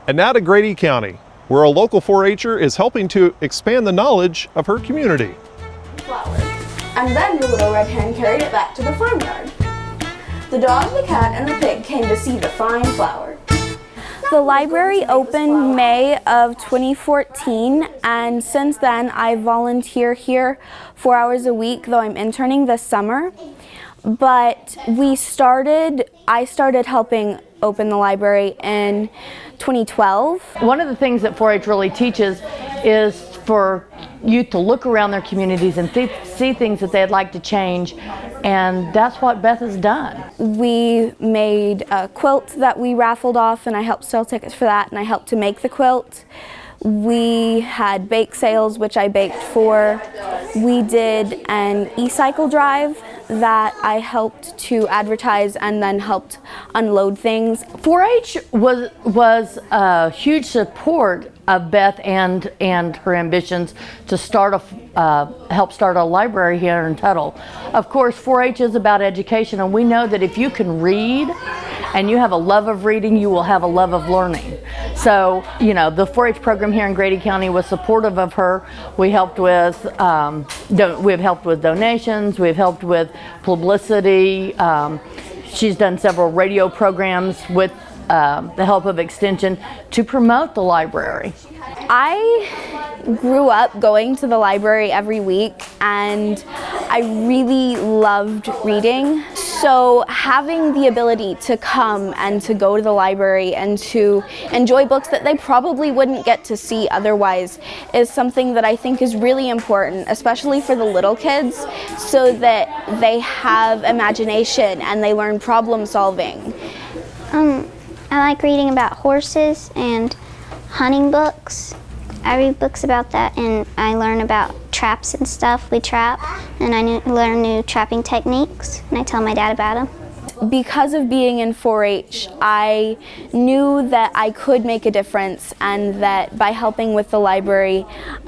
And now to Grady County, where a local 4-H'er is helping to expand the knowledge of her community. Flower. And then the little red hen carried it back to the farmyard. The dog, the cat, and the pig came to see the fine flower. The library opened May of 2014, and since then I volunteer here 4 hours a week, though I'm interning this summer. But I started helping open the library in 2012. One of the things that 4-H really teaches is for youth to look around their communities and see things that they'd like to change, and that's what Beth has done. We made a quilt that we raffled off, and I helped sell tickets for that, and I helped to make the quilt. We had bake sales, which I baked for. We did an e-cycle drive that I helped to advertise and then helped unload things. 4-H was a huge support of Beth and her ambitions to help start a library here in Tuttle. Of course, 4-H is about education, and we know that if you can read and you have a love of reading, you will have a love of learning. So, you know, the 4-H program here in Grady County was supportive of her. We helped with, we've helped with donations, we've helped with publicity. She's done several radio programs with the help of Extension to promote the library. I grew up going to the library every week, and I really loved reading. So having the ability to come and to go to the library and to enjoy books that they probably wouldn't get to see otherwise is something that I think is really important, especially for the little kids, so that they have imagination and they learn problem solving. I like reading about horses and hunting books. I read books about that, and I learn about traps and stuff. We trap, and I learn new trapping techniques, and I tell my dad about them. Because of being in 4-H, I knew that I could make a difference, and that by helping with the library,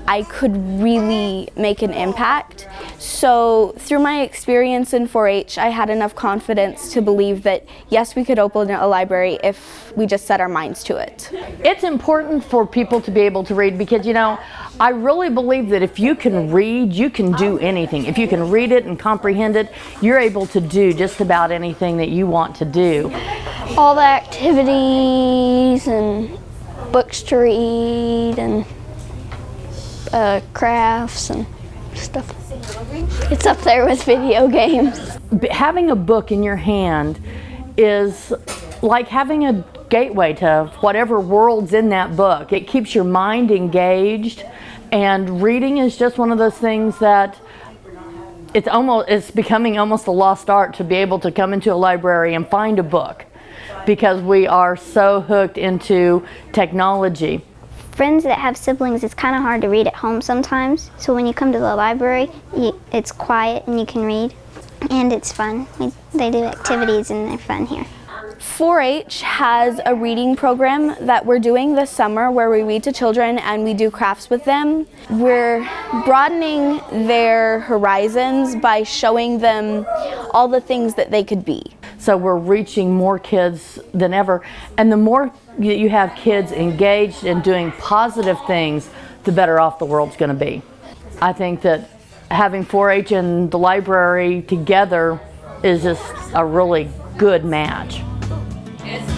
I could really make an impact. So through my experience in 4-H, I had enough confidence to believe that yes, we could open a library if we just set our minds to it. It's important for people to be able to read because, you know, I really believe that if you can read, you can do anything. If you can read it and comprehend it, you're able to do just about anything that you want to do. All the activities and books to read and crafts and stuff. It's up there with video games. Having a book in your hand is like having a gateway to whatever world's in that book. It keeps your mind engaged, and reading is just one of those things that it's becoming almost a lost art to be able to come into a library and find a book because we are so hooked into technology. Friends that have siblings, it's kind of hard to read at home sometimes. So when you come to the library, it's quiet and you can read, and it's fun. They do activities and they're fun here. 4-H has a reading program that we're doing this summer where we read to children and we do crafts with them. We're broadening their horizons by showing them all the things that they could be. So we're reaching more kids than ever, and the more you have kids engaged in doing positive things, the better off the world's going to be. I think that having 4-H and the library together is just a really good match. It's